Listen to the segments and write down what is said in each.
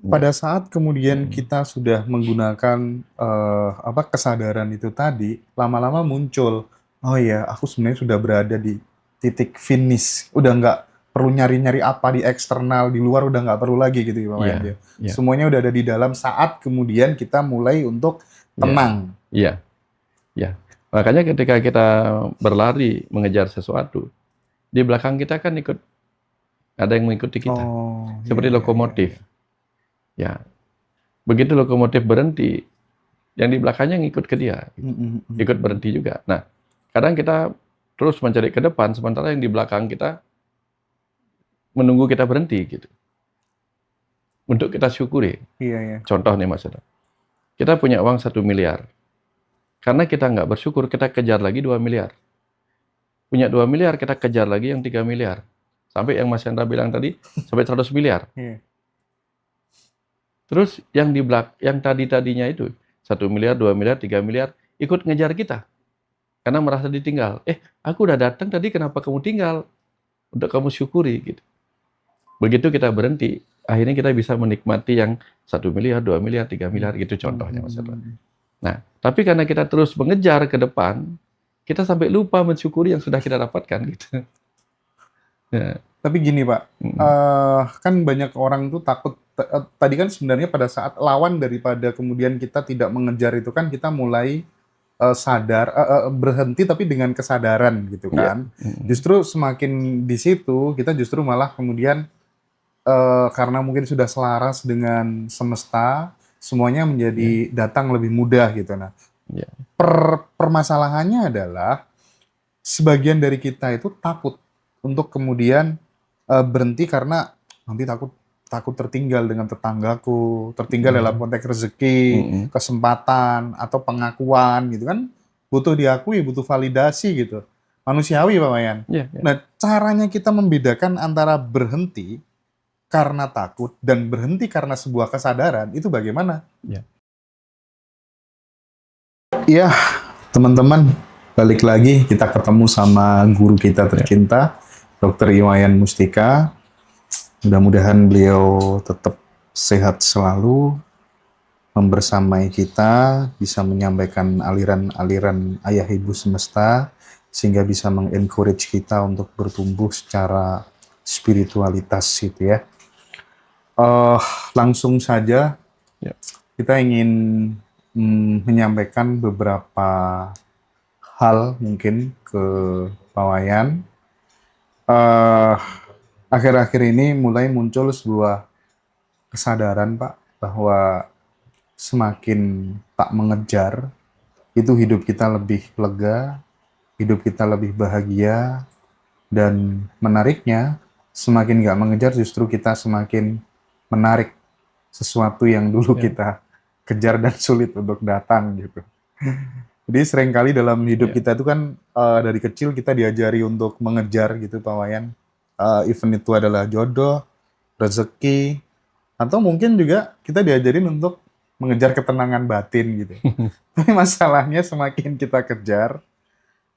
pada saat kemudian kita sudah menggunakan kesadaran itu tadi, lama-lama muncul, oh ya, aku sebenarnya sudah berada di titik finish, udah nggak perlu nyari-nyari apa di eksternal, di luar udah nggak perlu lagi gitu ya Pak Wayan. Iya, iya, Semuanya udah ada di dalam saat kemudian kita mulai untuk iya, tenang. iya, iya. Makanya ketika kita berlari mengejar sesuatu, di belakang kita kan ada yang mengikuti kita, Oh, iya, seperti iya, iya, lokomotif. iya. Ya, begitu lokomotif berhenti, yang di belakangnya ngikut ke dia, Mm, mm, mm, ikut mm. berhenti juga. Nah, kadang kita terus mencari ke depan, sementara yang di belakang kita menunggu kita berhenti gitu, untuk kita syukuri. Iya, iya. Contoh nih Mas, kita punya uang 1 miliar. Karena kita nggak bersyukur, kita kejar lagi 2 miliar. Punya 2 miliar, kita kejar lagi yang 3 miliar. Sampai yang Mas Hendra bilang tadi, sampai 100 miliar. Iya. Terus yang tadi-tadinya itu, 1 miliar, 2 miliar, 3 miliar, ikut ngejar kita. Karena merasa ditinggal. Aku udah datang tadi, kenapa kamu tinggal? Untuk kamu syukuri. Gitu. Begitu kita berhenti, akhirnya kita bisa menikmati yang 1 miliar, 2 miliar, 3 Mm, miliar, gitu mm, contohnya Mas Hendra. mm. Nah, tapi karena kita terus mengejar ke depan, kita sampai lupa mensyukuri yang sudah kita dapatkan gitu. Ya, Tapi gini Pak, mm, kan banyak orang tuh takut. Tadi kan sebenarnya pada saat lawan daripada kemudian kita tidak mengejar itu kan kita mulai sadar, berhenti tapi dengan kesadaran gitu ya, kan. Justru semakin di situ kita justru malah kemudian karena mungkin sudah selaras dengan semesta, semuanya ya, menjadi datang lebih mudah gitu. Nah, ya, permasalahannya adalah sebagian dari kita itu takut untuk kemudian berhenti karena nanti takut takut tertinggal dengan tetanggaku, tertinggal dalam mm, konteks rezeki, mm, kesempatan atau pengakuan gitu kan butuh diakui, butuh validasi gitu. Manusiawi Pak Wayan. ya, ya, Nah, caranya kita membedakan antara berhenti karena takut dan berhenti karena sebuah kesadaran itu bagaimana? ya, Iya, teman-teman, balik lagi kita ketemu sama guru kita ya, tercinta, Dr. Iwayan Mustika. Mudah-mudahan beliau tetap sehat selalu, membersamai kita, bisa menyampaikan aliran-aliran ayah ibu semesta, sehingga bisa mengencourage kita untuk bertumbuh secara spiritualitas gitu ya. Eh, Langsung saja ya, kita ingin menyampaikan beberapa hal mungkin ke Pak Wayan. Eh, Akhir-akhir ini mulai muncul sebuah kesadaran Pak bahwa semakin tak mengejar itu hidup kita lebih lega, hidup kita lebih bahagia, dan menariknya semakin nggak mengejar justru kita semakin menarik sesuatu yang dulu ya, kita kejar dan sulit untuk datang gitu. Jadi seringkali dalam hidup ya, kita itu kan dari kecil kita diajari untuk mengejar gitu Pak Wayan. Even itu adalah jodoh, rezeki, atau mungkin juga kita diajarin untuk mengejar ketenangan batin gitu. Tapi masalahnya semakin kita kejar,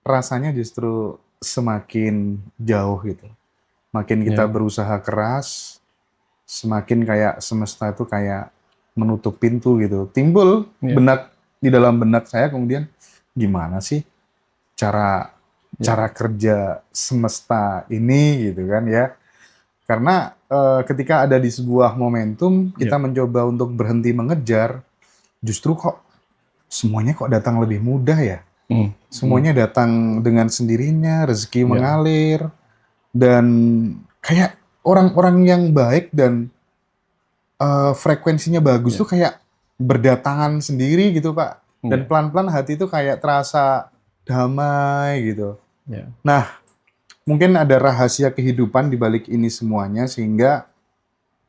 rasanya justru semakin jauh gitu. Makin kita ya, berusaha keras, semakin kayak semesta itu kayak menutup pintu gitu. Timbul ya, benak di dalam benak saya kemudian gimana sih cara ya, cara kerja semesta ini gitu kan ya. Karena ketika ada di sebuah momentum kita ya, mencoba untuk berhenti mengejar, justru kok semuanya kok datang lebih mudah ya. mm, mm, Semuanya datang dengan sendirinya, rezeki ya, mengalir, dan kayak orang-orang yang baik dan frekuensinya bagus tuh ya, kayak berdatangan sendiri gitu Pak. Dan ya, pelan-pelan hati itu kayak terasa damai gitu. ya, Nah, mungkin ada rahasia kehidupan di balik ini semuanya sehingga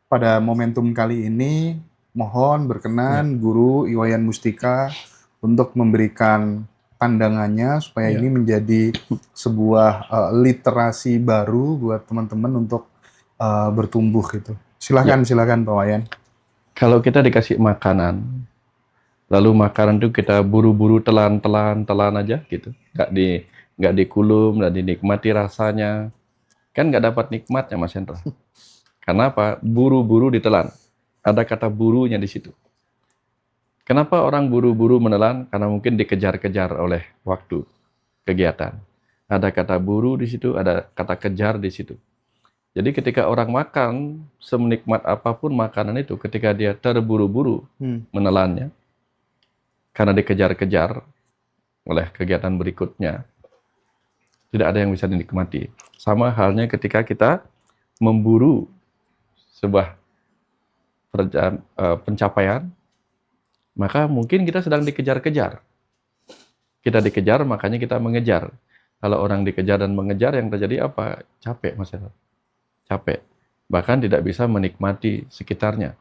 pada momentum kali ini mohon ya, berkenan Guru Iwayan Mustika untuk memberikan pandangannya supaya ini ya, menjadi sebuah literasi baru buat teman-teman untuk bertumbuh gitu. ya. Silakan, silakan Pak Wayan. Kalau kita dikasih makanan, lalu makanan itu kita buru-buru telan, telan, telan aja gitu, nggak dikulum, nggak dinikmati rasanya, kan nggak dapat nikmatnya Mas Hendra. Karena apa? Buru-buru ditelan. Ada kata burunya di situ. Kenapa orang buru-buru menelan? Karena mungkin dikejar-kejar oleh waktu, kegiatan. Ada kata buru di situ, ada kata kejar di situ. Jadi ketika orang makan, semenikmat apapun makanan itu, ketika dia terburu-buru menelannya, karena dikejar-kejar oleh kegiatan berikutnya, tidak ada yang bisa dinikmati. Sama halnya ketika kita memburu sebuah pencapaian, maka mungkin kita sedang dikejar-kejar. Kita dikejar, makanya kita mengejar. Kalau orang dikejar dan mengejar, yang terjadi apa? Capek, Mas Eko. Capek. Bahkan tidak bisa menikmati sekitarnya.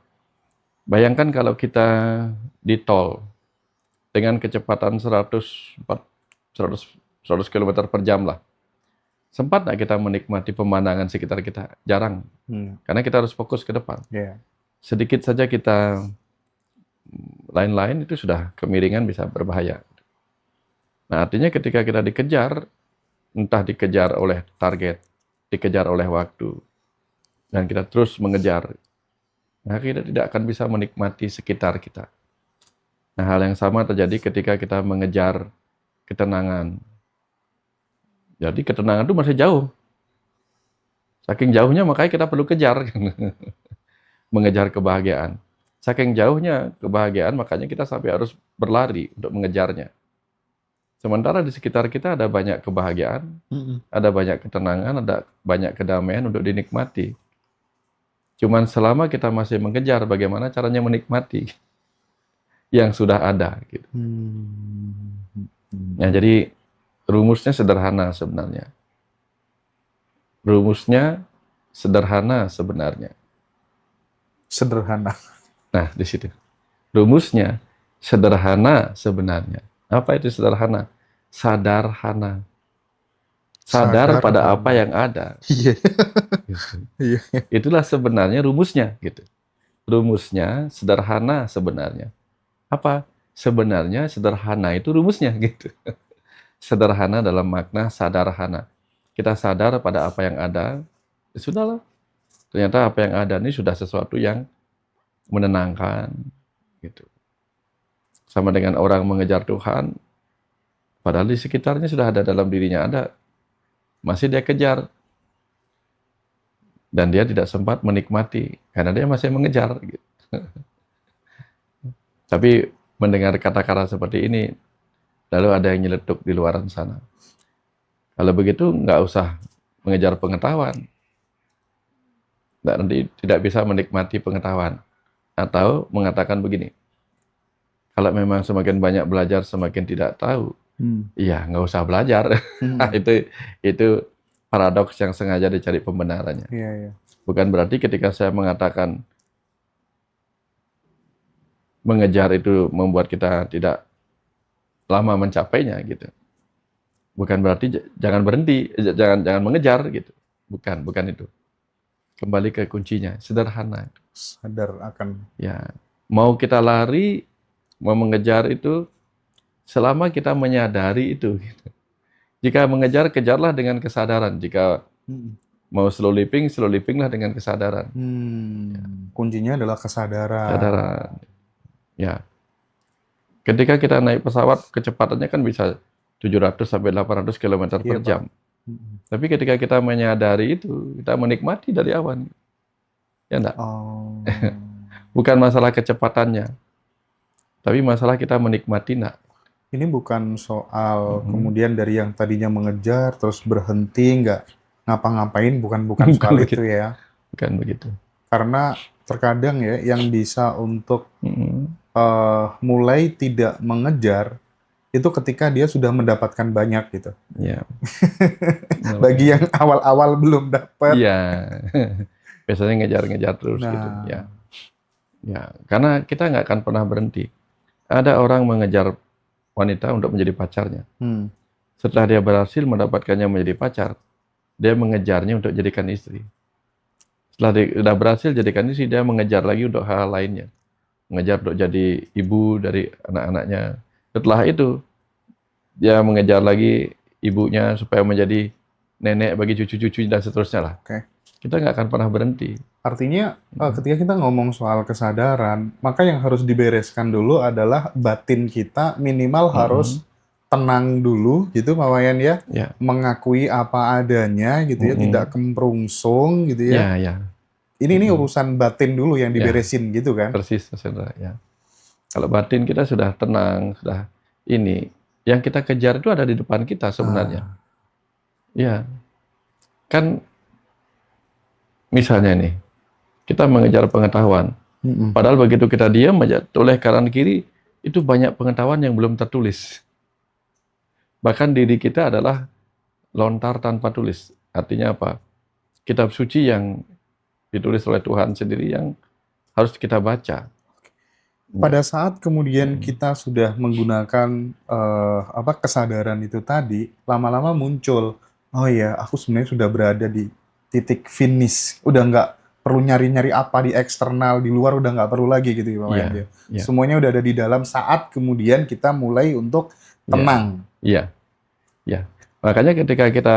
Bayangkan kalau kita di tol dengan kecepatan 100 km per jam lah. Sempat nggak kita menikmati pemandangan sekitar kita? Jarang. Karena kita harus fokus ke depan. Sedikit saja kita lain-lain itu sudah kemiringan, bisa berbahaya. Nah, artinya ketika kita dikejar, entah dikejar oleh target, dikejar oleh waktu, dan kita terus mengejar, nah kita tidak akan bisa menikmati sekitar kita. Nah, hal yang sama terjadi ketika kita mengejar ketenangan. Jadi ketenangan itu masih jauh. Saking jauhnya makanya kita perlu kejar. Mengejar kebahagiaan. Saking jauhnya kebahagiaan, makanya kita sampai harus berlari untuk mengejarnya. Sementara di sekitar kita ada banyak kebahagiaan, ada banyak ketenangan, ada banyak kedamaian untuk dinikmati. Cuman selama kita masih mengejar, bagaimana caranya menikmati yang sudah ada. Gitu. Nah, jadi rumusnya sederhana sebenarnya. Rumusnya sederhana sebenarnya. Sederhana. Nah, di situ. Rumusnya sederhana sebenarnya. Apa itu sederhana? Sadarhana. Sadar pada apa yang ada. Iya. Gitu. Itulah sebenarnya rumusnya. Gitu. Rumusnya sederhana sebenarnya. Apa? Sebenarnya sederhana itu rumusnya. Gitu. Sederhana dalam makna sadarhana. Kita sadar pada apa yang ada, ya sudahlah. Ternyata apa yang ada ini sudah sesuatu yang menenangkan. Gitu. Sama dengan orang mengejar Tuhan, padahal di sekitarnya sudah ada, dalam dirinya ada. Masih dia kejar. Dan dia tidak sempat menikmati, karena dia masih mengejar. Gitu. Tapi mendengar kata-kata seperti ini, lalu ada yang nyeletuk di luaran sana. Kalau begitu, nggak usah mengejar pengetahuan. Nanti tidak bisa menikmati pengetahuan. Atau mengatakan begini, kalau memang semakin banyak belajar, semakin tidak tahu, iya nggak usah belajar. Itu paradoks yang sengaja dicari pembenarannya. Bukan berarti ketika saya mengatakan mengejar itu membuat kita tidak lama mencapainya gitu. Bukan berarti jangan berhenti, jangan mengejar gitu. Bukan itu. Kembali ke kuncinya, sederhana. Sadar akan. Ya, mau kita lari, mau mengejar itu, selama kita menyadari itu. Gitu. Jika mengejar, kejarlah dengan kesadaran. Jika mau slow livinglah dengan kesadaran. Ya. Kuncinya adalah kesadaran. Kesadaran. Ya. Ketika kita naik pesawat, kecepatannya kan bisa 700 sampai 800 km per jam. Tapi ketika kita menyadari itu, kita menikmati dari awan. Ya enggak? Bukan masalah kecepatannya. Tapi masalah kita menikmati enggak. Ini bukan soal kemudian dari yang tadinya mengejar, terus berhenti, nggak ngapa-ngapain, bukan soal itu ya. Bukan begitu. Karena terkadang ya, yang bisa untuk mulai tidak mengejar, itu ketika dia sudah mendapatkan banyak gitu. Ya. Bagi yang awal-awal belum dapat. Iya. Biasanya ngejar-ngejar terus gitu. Ya. Ya, karena kita nggak akan pernah berhenti. Ada orang mengejar wanita untuk menjadi pacarnya. Setelah dia berhasil mendapatkannya menjadi pacar, dia mengejarnya untuk jadikan istri. Setelah dia sudah berhasil jadikan istri, dia mengejar lagi untuk hal lainnya. Mengejar untuk jadi ibu dari anak-anaknya. Setelah itu, dia mengejar lagi ibunya supaya menjadi nenek bagi cucu-cucu dan seterusnya lah. Kita nggak akan pernah berhenti. Artinya ketika kita ngomong soal kesadaran, maka yang harus dibereskan dulu adalah batin kita minimal harus Mm-mm. tenang dulu gitu Pak Wayan ya, Ya, mengakui apa adanya gitu ya, tidak mm-mm. kemprungsung gitu ya. Ya, ya, Ini mm-mm. urusan batin dulu yang Ya, diberesin gitu kan. persis, Mas Hendra. Ya. Kalau batin kita sudah tenang, sudah ini, yang kita kejar itu ada di depan kita sebenarnya. Ah, Ya, kan misalnya nih, kita mengejar pengetahuan. mm-mm. Padahal begitu kita diam aja, toleh kanan kiri, itu banyak pengetahuan yang belum tertulis. Bahkan diri kita adalah lontar tanpa tulis. Artinya apa? Kitab suci yang ditulis oleh Tuhan sendiri yang harus kita baca. Ya. Pada saat kemudian Mm. kita sudah menggunakan apa kesadaran itu tadi, lama-lama muncul, oh ya, aku sebenarnya sudah berada di titik finish, udah nggak perlu nyari-nyari apa di eksternal, di luar udah nggak perlu lagi gitu ya Pak Wayan Iya, ya. iya, Semuanya udah ada di dalam saat kemudian kita mulai untuk iya, tenang. iya, iya. Makanya ketika kita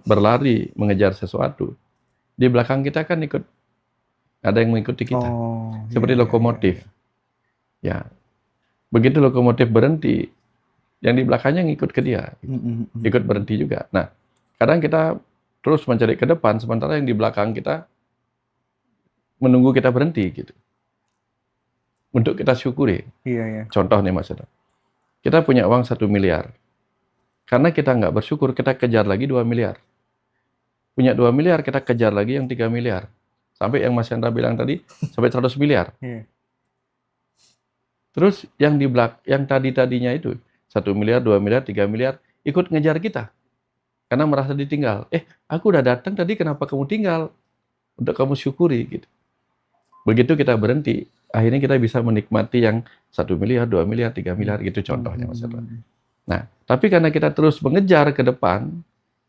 berlari mengejar sesuatu, di belakang kita kan ada yang mengikuti kita, Oh, iya, seperti iya, iya, lokomotif. iya. Ya, begitu lokomotif berhenti, yang di belakangnya ngikut ke dia, Mm, mm, mm, ikut mm. berhenti juga. Nah, kadang kita terus mencari ke depan, sementara yang di belakang kita menunggu kita berhenti gitu, untuk kita syukuri. Iya, iya. Contoh nih Mas Eda, kita punya uang 1 miliar, karena kita nggak bersyukur, kita kejar lagi 2 miliar. Punya 2 miliar, kita kejar lagi yang 3 miliar. Sampai yang Mas Hendra bilang tadi, sampai 100 miliar. Iya. Terus yang tadi-tadinya itu, 1 miliar, 2 miliar, 3 miliar, ikut ngejar kita. Karena merasa ditinggal. Aku udah datang tadi, kenapa kamu tinggal? Untuk kamu syukuri gitu. Begitu kita berhenti, akhirnya kita bisa menikmati yang 1 miliar, 2 miliar, 3 Mm, miliar, gitu mm, contohnya Mas Hendra. mm, mm. Nah, tapi karena kita terus mengejar ke depan,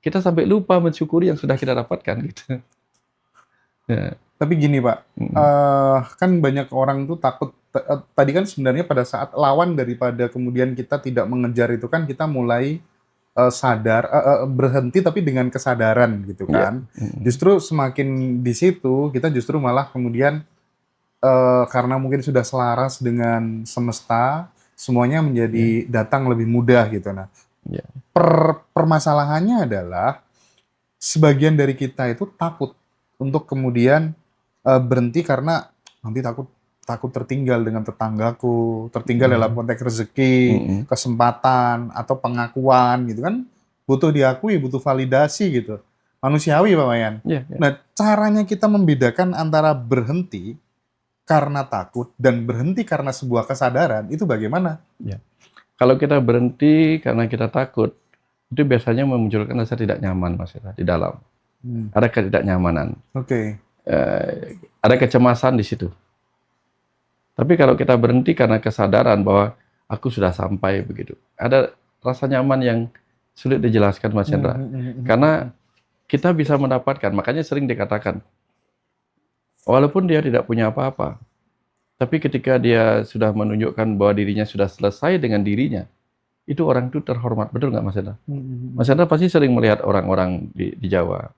kita sampai lupa mensyukuri yang sudah kita dapatkan gitu. Ya, Tapi gini Pak, mm, kan banyak orang tuh takut. Tadi kan sebenarnya pada saat lawan daripada kemudian kita tidak mengejar itu kan kita mulai sadar, berhenti tapi dengan kesadaran gitu iya, kan. mm, Justru semakin di situ kita justru malah kemudian karena mungkin sudah selaras dengan semesta, semuanya iya, menjadi datang lebih mudah gitu. Nah, iya, permasalahannya adalah sebagian dari kita itu takut untuk kemudian berhenti karena nanti takut takut tertinggal dengan tetanggaku, tertinggal dalam mm, konteks rezeki, mm, kesempatan atau pengakuan gitu kan, butuh diakui, butuh validasi gitu. Manusiawi Pak Wayan. iya, iya, Nah, caranya kita membedakan antara berhenti karena takut dan berhenti karena sebuah kesadaran itu bagaimana? iya. Kalau kita berhenti karena kita takut, itu biasanya memunculkan rasa tidak nyaman Mas Hendra, di dalam. Hmm, Ada ketidaknyamanan, oke. ada kecemasan di situ. Tapi kalau kita berhenti karena kesadaran bahwa aku sudah sampai begitu, ada rasa nyaman yang sulit dijelaskan Mas Hmm, Hendra. hmm, hmm, hmm, hmm, Karena hmm. kita bisa mendapatkan, makanya sering dikatakan, walaupun dia tidak punya apa-apa, tapi ketika dia sudah menunjukkan bahwa dirinya sudah selesai dengan dirinya, itu orang itu terhormat. Betul nggak Mas Hendra? Hmm, hmm, hmm. Mas Hendra pasti sering melihat orang-orang di Jawa,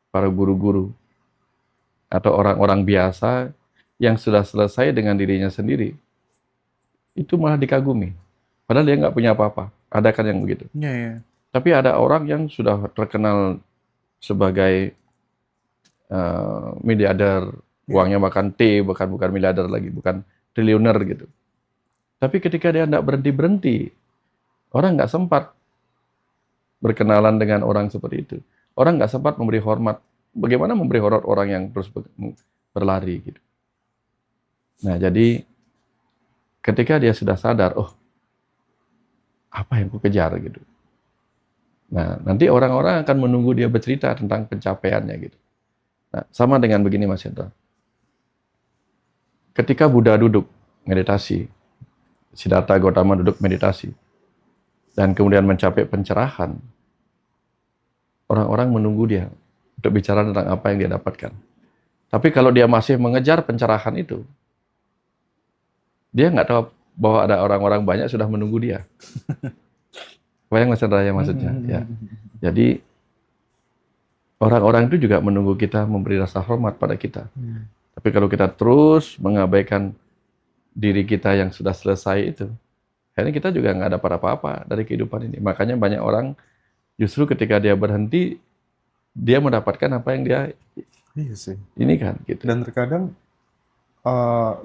para guru-guru, atau orang-orang biasa yang sudah selesai dengan dirinya sendiri, itu malah dikagumi. Padahal dia nggak punya apa-apa. Ada kan yang begitu. Iya, iya. Tapi ada orang yang sudah terkenal sebagai miliarder, Iya. uangnya bahkan bahkan bukan miliarder lagi, bukan triliuner gitu. Tapi ketika dia tidak berhenti-berhenti, orang nggak sempat berkenalan dengan orang seperti itu. Orang nggak sempat memberi hormat. Bagaimana memberi hormat orang yang terus berlari gitu. Nah, jadi ketika dia sudah sadar, oh apa yang ku kejar gitu. Nah, nanti orang-orang akan menunggu dia bercerita tentang pencapaiannya gitu. Nah, sama dengan begini Mas Hendra. Ketika Buddha duduk meditasi, Siddhartha Gautama duduk meditasi, dan kemudian mencapai pencerahan, orang-orang menunggu dia untuk bicara tentang apa yang dia dapatkan. Tapi kalau dia masih mengejar pencerahan itu, dia nggak tahu bahwa ada orang-orang banyak sudah menunggu dia. Bayang Mas Hendra ya Hmm, hmm, maksudnya? hmm, Ya. hmm, hmm. Jadi orang-orang itu juga menunggu kita memberi rasa hormat pada kita. Hmm. Tapi kalau kita terus mengabaikan diri kita yang sudah selesai itu, akhirnya kita juga nggak dapat apa-apa dari kehidupan ini. Makanya banyak orang justru ketika dia berhenti, dia mendapatkan apa yang dia Iya sih. ini kan gitu. Dan terkadang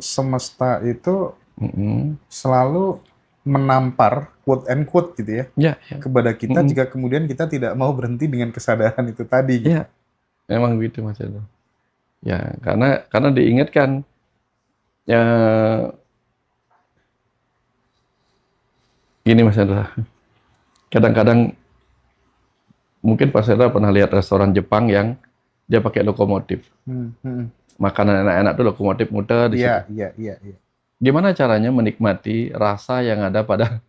semesta itu Mm-mm. selalu menampar quote and quote gitu ya Ya, ya. kepada kita Mm-mm. jika kemudian kita tidak mau berhenti dengan kesadaran itu tadi gitu. Ya, memang begitu Mas Hendra. Ya, karena diingatkan ya gini Mas Hendra. Kadang-kadang mungkin Mas Hendra pernah lihat restoran Jepang yang dia pakai lokomotif. Hmm, hmm. Makanan enak-enak tuh lokomotif muter di situ. Iya, iya, iya. Gimana caranya menikmati rasa yang ada pada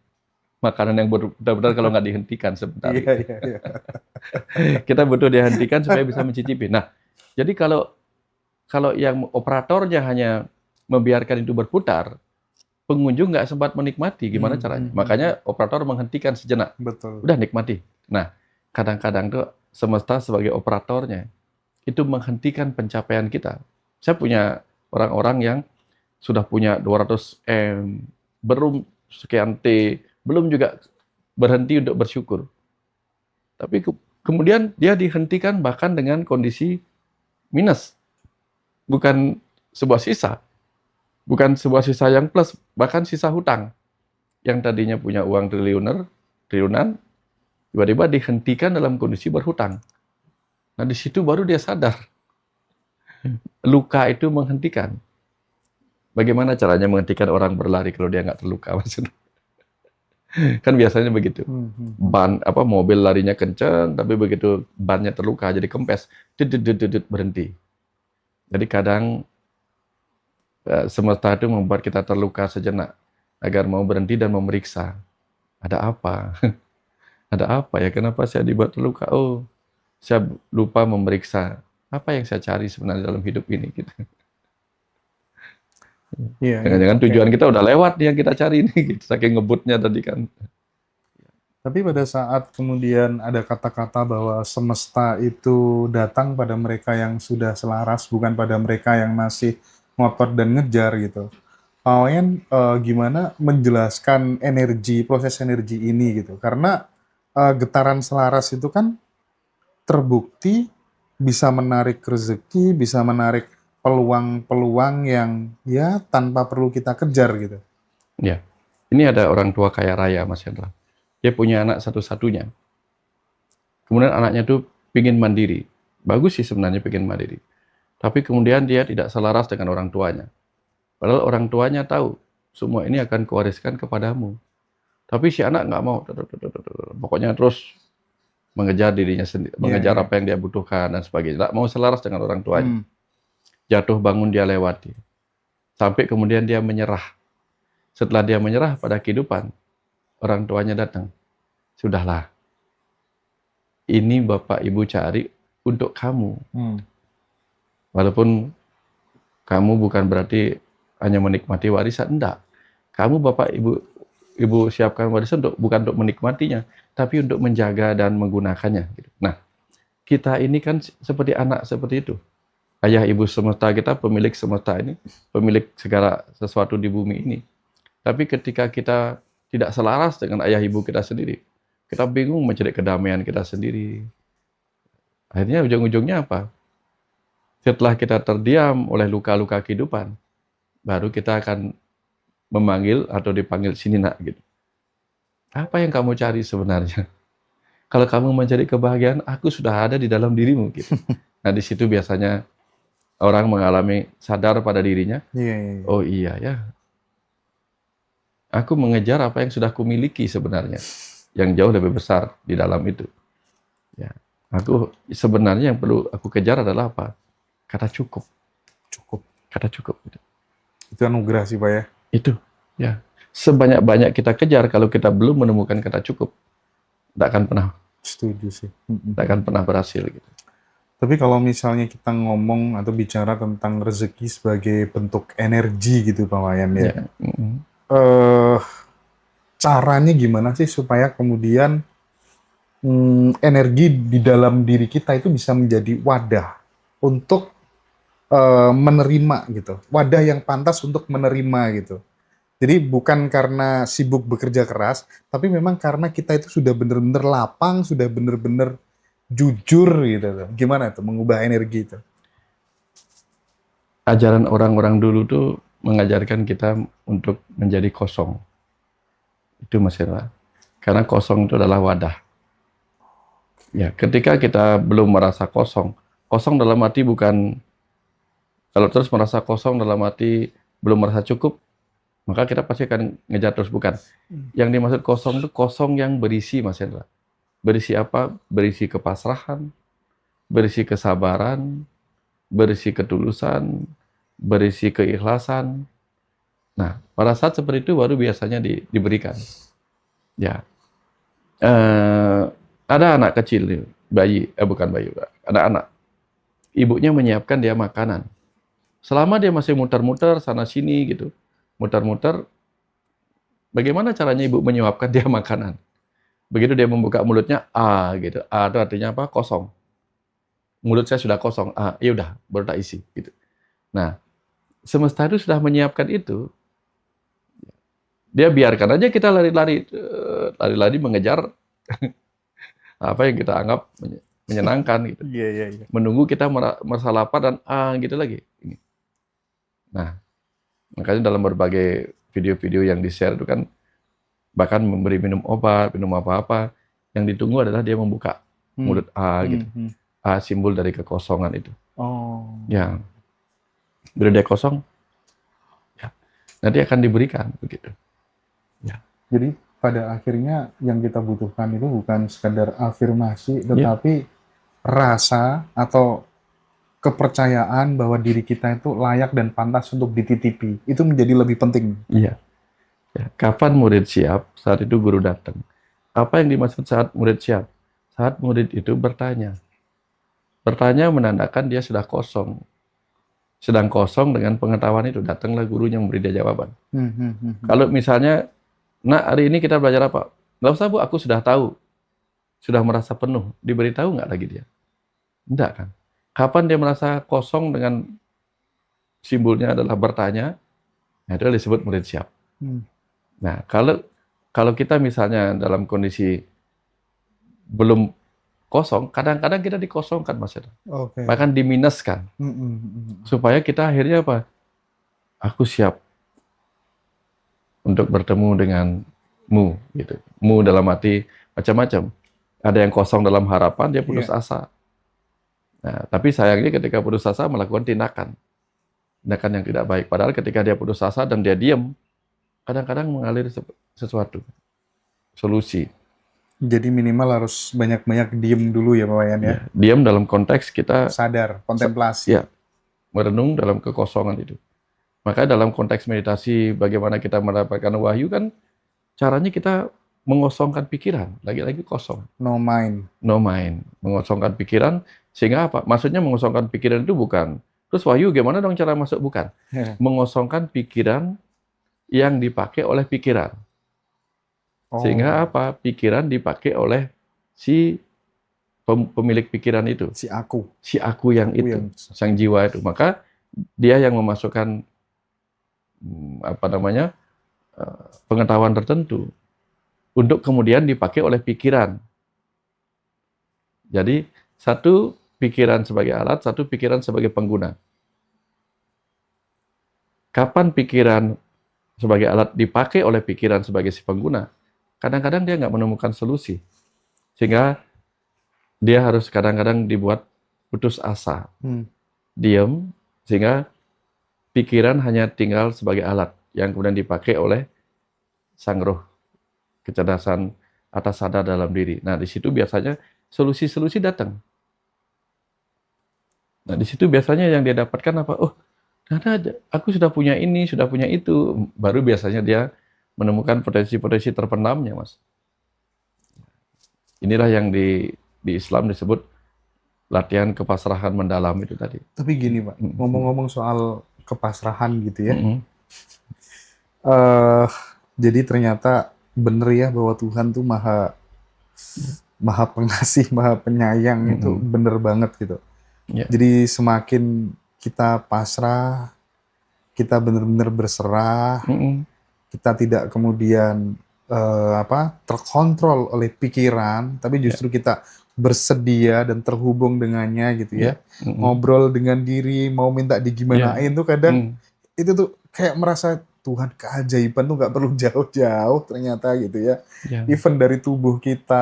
makanan yang benar-benar kalau nggak dihentikan sebentar. Iya, iya, iya. Kita butuh dihentikan supaya bisa mencicipi. Nah, jadi kalau yang operatornya hanya membiarkan itu berputar, pengunjung nggak sempat menikmati. Gimana caranya? Makanya operator menghentikan sejenak. Betul. Udah nikmati. Nah, kadang-kadang tuh semesta sebagai operatornya itu menghentikan pencapaian kita. Saya punya orang-orang yang sudah punya 200 M, belum sekian T, belum juga berhenti untuk bersyukur. Tapi kemudian dia dihentikan bahkan dengan kondisi minus. Bukan sebuah sisa. Bukan sebuah sisa yang plus, bahkan sisa hutang. Yang tadinya punya uang triliunan, tiba-tiba dihentikan dalam kondisi berhutang. Nah, di situ baru dia sadar. Luka itu menghentikan. Bagaimana caranya menghentikan orang berlari kalau dia nggak terluka, maksudnya? Kan biasanya begitu. Mobil larinya kenceng, tapi begitu bannya terluka jadi kempes, berhenti. Jadi kadang semesta itu membuat kita terluka sejenak agar mau berhenti dan memeriksa. Ada apa? Ada apa ya? Kenapa saya dibuat terluka? Oh, saya lupa memeriksa apa yang saya cari sebenarnya dalam hidup ini. Gitu. Iya, Jangan-jangan oke. tujuan kita udah lewat nih yang kita cari ini, gitu. Saking ngebutnya tadi kan. Tapi pada saat kemudian ada kata-kata bahwa semesta itu datang pada mereka yang sudah selaras, bukan pada mereka yang masih ngotot dan ngejar gitu. Pak Wayan gimana menjelaskan proses energi ini gitu? Karena getaran selaras itu kan terbukti bisa menarik rezeki, bisa menarik peluang-peluang yang ya tanpa perlu kita kejar gitu. Ya, ini ada orang tua kaya raya, Mas Hendra. Dia punya anak satu-satunya. Kemudian anaknya tuh pingin mandiri. Bagus sih sebenarnya pingin mandiri. Tapi kemudian dia tidak selaras dengan orang tuanya. Padahal orang tuanya tahu, semua ini akan kuwariskan kepadamu. Tapi si anak nggak mau. Pokoknya terus mengejar dirinya sendiri, mengejar apa yang dia butuhkan dan sebagainya. Nggak mau selaras dengan orang tuanya. Jatuh bangun dia lewati. Sampai kemudian dia menyerah. Setelah dia menyerah pada kehidupan, orang tuanya datang. Sudahlah, ini Bapak Ibu cari untuk kamu. Walaupun kamu bukan berarti hanya menikmati warisan, enggak. Kamu Bapak Ibu siapkan warisan bukan untuk menikmatinya, tapi untuk menjaga dan menggunakannya. Nah, kita ini kan seperti anak seperti itu. Ayah ibu semesta kita, pemilik semesta ini, pemilik segala sesuatu di bumi ini. Tapi ketika kita tidak selaras dengan ayah ibu kita sendiri, kita bingung mencari kedamaian kita sendiri. Akhirnya ujung-ujungnya apa? Setelah kita terdiam oleh luka-luka kehidupan, baru kita akan memanggil atau dipanggil sini nak gitu. Apa yang kamu cari sebenarnya? Kalau kamu mencari kebahagiaan, aku sudah ada di dalam dirimu gitu. Nah, di situ biasanya orang mengalami sadar pada dirinya. Oh iya ya. Aku mengejar apa yang sudah kumiliki sebenarnya. Yang jauh lebih besar di dalam itu. Ya. Aku sebenarnya yang perlu aku kejar adalah apa? Kata cukup. Kata cukup. Itu anugerah sih Pak ya. Itu. Ya. Sebanyak-banyak kita kejar, kalau kita belum menemukan kata cukup, tidak akan pernah. Setuju sih. Tidak akan pernah berhasil. Gitu. Tapi kalau misalnya kita ngomong atau bicara tentang rezeki sebagai bentuk energi gitu Pak Wayan ya. Caranya gimana sih supaya kemudian energi di dalam diri kita itu bisa menjadi wadah untuk menerima gitu. Wadah yang pantas untuk menerima gitu. Jadi bukan karena sibuk bekerja keras, tapi memang karena kita itu sudah benar-benar lapang, sudah benar-benar jujur gitu tuh. Gimana tuh mengubah energi itu? Ajaran orang-orang dulu tuh mengajarkan kita untuk menjadi kosong. Itu Mas Hendra. Karena kosong itu adalah wadah. Ya, ketika kita belum merasa kosong, kosong dalam arti bukan, kalau terus merasa kosong dalam arti belum merasa cukup, maka kita pasti akan ngejar terus, bukan. Yang dimaksud kosong itu kosong yang berisi, Mas Hendra. Berisi apa? Berisi kepasrahan, berisi kesabaran, berisi ketulusan, berisi keikhlasan. Nah, pada saat seperti itu baru biasanya diberikan. Ya, eh, ada anak kecil, nih, bayi, bukan bayi, ada anak. Ibunya menyiapkan dia makanan. Selama dia masih muter-muter sana sini gitu, muter-muter, bagaimana caranya ibu menyuapkan dia makanan? Begitu dia membuka mulutnya, gitu. Itu artinya apa? Kosong. Mulut saya sudah kosong. Ya udah, baru tak isi gitu. Nah, semesta itu sudah menyiapkan itu, dia biarkan aja kita lari-lari, lari-lari mengejar apa yang kita anggap menyenangkan gitu. Iya, iya, iya. Menunggu kita merasa lapar dan gitu lagi. Nah, makanya dalam berbagai video-video yang di-share itu kan bahkan memberi minum obat, minum apa-apa, yang ditunggu adalah dia membuka mulut gitu. Simbol dari kekosongan itu. Oh. Ya, bila dia kosong, ya, nanti akan diberikan begitu. Ya. Jadi pada akhirnya yang kita butuhkan itu bukan sekadar afirmasi, tetapi rasa atau kepercayaan bahwa diri kita itu layak dan pantas untuk dititipi. Itu menjadi lebih penting. Iya. Ya. Kapan murid siap? Saat itu guru datang. Apa yang dimaksud saat murid siap? Saat murid itu bertanya. Bertanya menandakan dia sudah kosong. Sedang kosong dengan pengetahuan itu, datanglah gurunya memberi dia jawaban. Kalau misalnya, nak hari ini kita belajar apa? Nggak usah Bu, aku sudah tahu. Sudah merasa penuh. Diberitahu nggak lagi dia? Enggak kan? Kapan dia merasa kosong dengan simbolnya adalah bertanya, nah itu disebut murid siap. Nah, kalau kita misalnya dalam kondisi belum kosong, kadang-kadang kita dikosongkan, Mas. Oke. Bahkan diminuskan. Supaya kita akhirnya apa? Aku siap untuk bertemu denganmu, gitu. Mu dalam arti macam-macam. Ada yang kosong dalam harapan, dia putus asa. Nah, tapi sayangnya ketika putus asa melakukan tindakan yang tidak baik. Padahal ketika dia putus asa dan dia diam, kadang-kadang mengalir sesuatu, solusi. Jadi minimal harus banyak-banyak diem dulu ya Pak Wayan ya? Ya, diam dalam konteks kita sadar, kontemplasi. Ya, merenung dalam kekosongan itu. Maka dalam konteks meditasi bagaimana kita mendapatkan wahyu kan caranya kita mengosongkan pikiran, lagi-lagi kosong. No mind. No mind, mengosongkan pikiran sehingga apa? Maksudnya mengosongkan pikiran itu bukan terus wahyu gimana dong cara masuk, bukan. Mengosongkan pikiran yang dipakai oleh pikiran. Sehingga apa? Pikiran dipakai oleh si pemilik pikiran itu. Si aku. Si aku yang itu, sang jiwa itu. Maka dia yang memasukkan pengetahuan tertentu untuk kemudian dipakai oleh pikiran. Jadi satu pikiran sebagai alat, satu pikiran sebagai pengguna. Kapan pikiran sebagai alat dipakai oleh pikiran sebagai si pengguna, kadang-kadang dia nggak menemukan solusi. Sehingga dia harus kadang-kadang dibuat putus asa. Diam, sehingga pikiran hanya tinggal sebagai alat yang kemudian dipakai oleh sang roh, kecerdasan atas sadar dalam diri. Nah, di situ biasanya solusi-solusi datang. Nah, di situ biasanya yang dia dapatkan apa? Oh, ternyata aku sudah punya ini, sudah punya itu. Baru biasanya dia menemukan potensi-potensi terpendamnya, Mas. Inilah yang di Islam disebut latihan kepasrahan mendalam itu tadi. Tapi gini Pak, ngomong-ngomong soal kepasrahan gitu ya. Jadi ternyata bener ya bahwa Tuhan tuh maha Maha Pengasih, Maha Penyayang itu Mm-mm. bener banget gitu. Ya. Jadi semakin kita pasrah, kita benar-benar berserah, Mm-mm. kita tidak kemudian terkontrol oleh pikiran, tapi Ya. justru kita bersedia dan terhubung dengannya gitu Ya. ya. Mm-mm. Ngobrol dengan diri, mau minta Ya. digimanain tuh kadang Mm. itu tuh kayak merasa Tuhan keajaiban tuh nggak perlu jauh-jauh ternyata gitu ya. Ya. Even dari tubuh kita,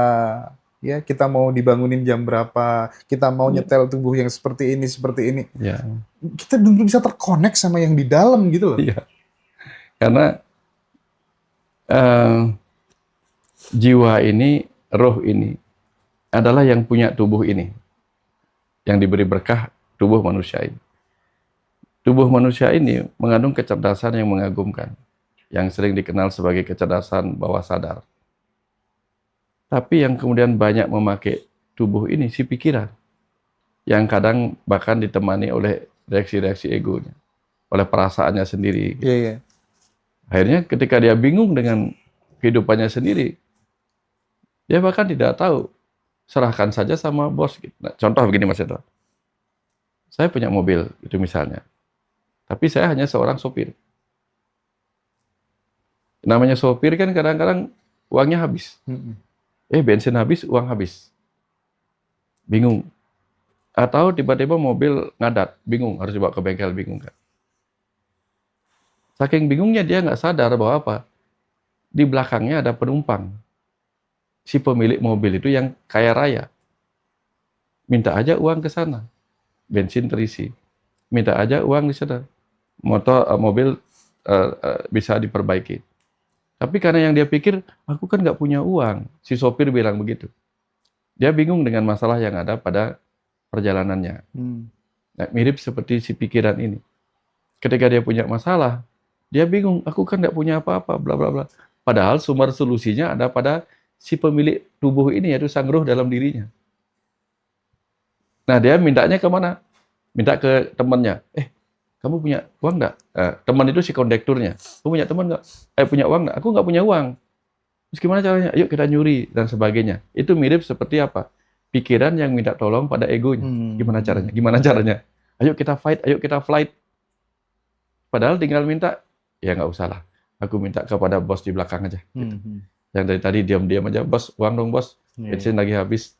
ya kita mau dibangunin jam berapa, kita mau Ya. nyetel tubuh yang seperti ini, Ya. kita benar bisa terkonek sama yang di dalam gitu loh. Ya. Karena eh, jiwa ini, roh ini adalah yang punya tubuh ini, yang diberi berkah tubuh manusia ini. Tubuh manusia ini mengandung kecerdasan yang mengagumkan, yang sering dikenal sebagai kecerdasan bawah sadar. Tapi yang kemudian banyak memakai tubuh ini si pikiran, yang kadang bahkan ditemani oleh reaksi-reaksi egonya, oleh perasaannya sendiri. Iya, iya. Akhirnya ketika dia bingung dengan kehidupannya sendiri, dia bahkan tidak tahu, serahkan saja sama bos. Nah, contoh begini Mas Hendra, saya punya mobil itu misalnya, tapi saya hanya seorang sopir. Namanya sopir kan kadang-kadang uangnya habis. Mm-mm. Bensin habis, uang habis. Bingung. Atau tiba-tiba mobil ngadat, bingung, harus dibawa ke bengkel, bingung kan. Saking bingungnya dia nggak sadar bahwa apa? Di belakangnya ada penumpang. Si pemilik mobil itu yang kaya raya. Minta aja uang ke sana. Bensin terisi. Minta aja uang di sana. Mobil bisa diperbaiki. Tapi karena yang dia pikir, aku kan nggak punya uang. Si sopir bilang begitu. Dia bingung dengan masalah yang ada pada perjalanannya. Hmm. Nah, mirip seperti si pikiran ini. Ketika dia punya masalah, dia bingung, aku kan nggak punya apa-apa, bla bla bla. Padahal sumber solusinya ada pada si pemilik tubuh ini, yaitu sang roh dalam dirinya. Nah, dia mintanya ke mana? Minta ke temannya. Kamu punya uang nggak? Teman itu si kondekturnya. Kamu punya teman nggak? Punya uang nggak? Aku nggak punya uang. Terus gimana caranya? Ayo kita nyuri dan sebagainya. Itu mirip seperti apa? Pikiran yang minta tolong pada egonya. Gimana caranya? Gimana caranya? Ayo kita fight, ayo kita flight. Padahal tinggal minta, ya nggak usah lah. Aku minta kepada bos di belakang aja. Gitu. Yang dari tadi diam-diam aja, bos, uang dong bos. Iya, Bensin lagi habis.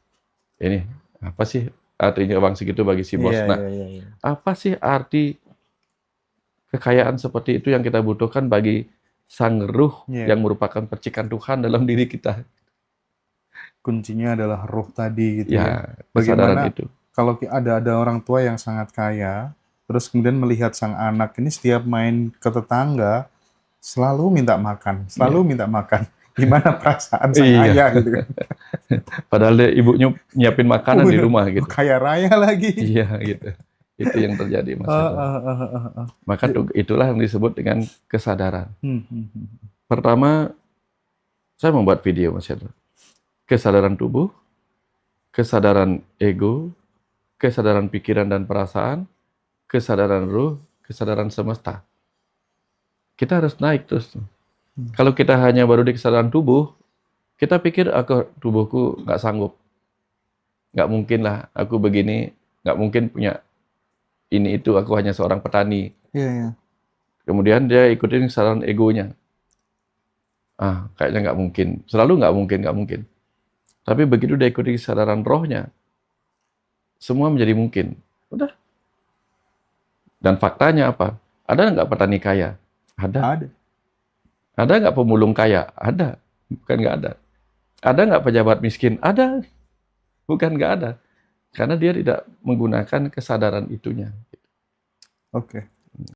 Ini apa sih artinya uang segitu bagi si bos? iya, Nah, iya, iya. apa sih arti kekayaan seperti itu yang kita butuhkan bagi sang ruh Iya. yang merupakan percikan Tuhan dalam diri kita? Kuncinya adalah roh tadi gitu ya. Ya, kesadaran Bagaimana itu. kalau ada orang tua yang sangat kaya, terus kemudian melihat sang anak ini setiap main ke tetangga selalu minta makan, selalu minta makan. Gimana perasaan sang Iya. ayah gitu kan? Padahal dia ibunya nyiapin makanan di rumah gitu. Kaya raya lagi. Iya gitu. Itu yang terjadi Mas Hendra. Maka itulah yang disebut dengan kesadaran. Pertama, saya membuat video Mas Hendra. Kesadaran tubuh, kesadaran ego, kesadaran pikiran dan perasaan, kesadaran ruh, kesadaran semesta. Kita harus naik terus. Kalau kita hanya baru di kesadaran tubuh, kita pikir tubuhku nggak sanggup. Nggak mungkin lah aku begini, nggak mungkin punya ini itu, aku hanya seorang petani. Iya, iya. Kemudian dia ikutin kesadaran egonya. Kayaknya nggak mungkin. Selalu nggak mungkin, nggak mungkin. Tapi begitu dia ikuti kesadaran rohnya, semua menjadi mungkin. Udah. Dan faktanya apa? Ada nggak petani kaya? Ada. Ada. Ada nggak pemulung kaya? Ada. Bukan nggak ada. Ada nggak pejabat miskin? Ada. Bukan nggak ada. Karena dia tidak menggunakan kesadaran itunya. Oke.